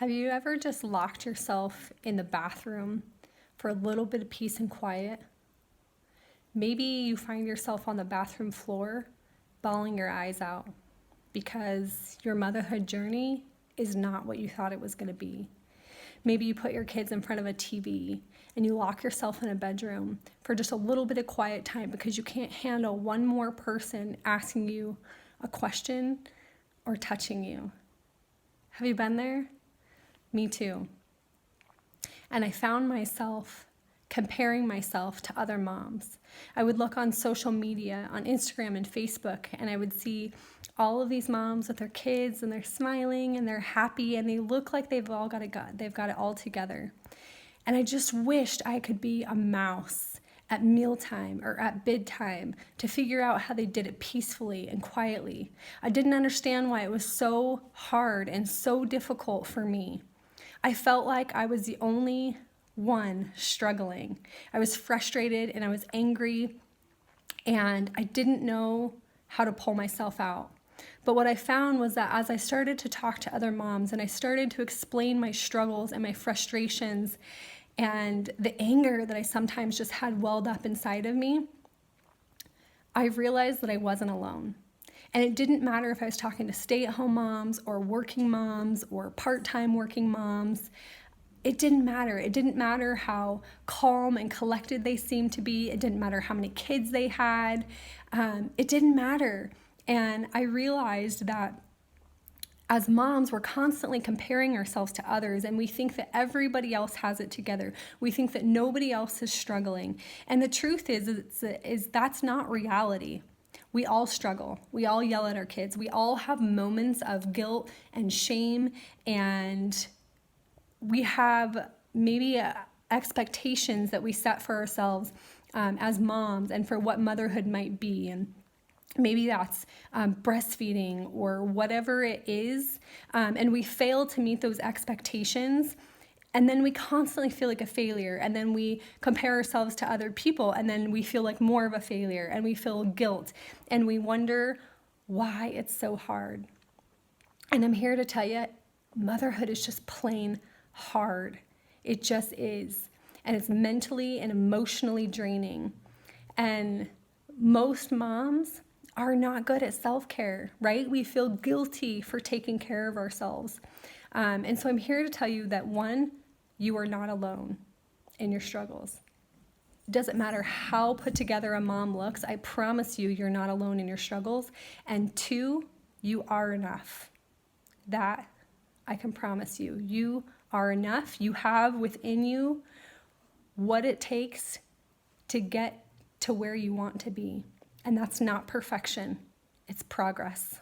Have you ever just locked yourself in the bathroom for a little bit of peace and quiet? Maybe you find yourself on the bathroom floor bawling your eyes out because your motherhood journey is not what you thought it was going to be. Maybe you put your kids in front of a TV and you lock yourself in a bedroom for just a little bit of quiet time because you can't handle one more person asking you a question or touching you. Have you been there? Me too. And I found myself comparing myself to other moms. I would look on social media, on Instagram and Facebook, and I would see all of these moms with their kids, and they're smiling and they're happy and they look like they've got it all together. And I just wished I could be a mouse at mealtime or at bedtime to figure out how they did it peacefully and quietly. I didn't understand why it was so hard and so difficult for me. I felt like I was the only one struggling. I was frustrated and I was angry and I didn't know how to pull myself out. But what I found was that as I started to talk to other moms and I started to explain my struggles and my frustrations and the anger that I sometimes just had welled up inside of me, I realized that I wasn't alone. And it didn't matter if I was talking to stay-at-home moms or working moms or part-time working moms. It didn't matter. It didn't matter how calm and collected they seemed to be. It didn't matter how many kids they had. It didn't matter. And I realized that as moms, we're constantly comparing ourselves to others, and we think that everybody else has it together. We think that nobody else is struggling. And the truth is that's not reality. We all struggle. We all yell at our kids. We all have moments of guilt and shame, and we have maybe expectations that we set for ourselves as moms and for what motherhood might be. And maybe that's breastfeeding or whatever it is. And we fail to meet those expectations. And then we constantly feel like a failure. And then we compare ourselves to other people. And then we feel like more of a failure. And we feel guilt. And we wonder why it's so hard. And I'm here to tell you, motherhood is just plain hard. It just is. And it's mentally and emotionally draining. And most moms are not good at self-care, right? We feel guilty for taking care of ourselves. And so I'm here to tell you that one, you are not alone in your struggles. It doesn't matter how put together a mom looks. I promise you, you're not alone in your struggles. And two, you are enough. That I can promise you. You are enough. You have within you what it takes to get to where you want to be. And that's not perfection. It's progress.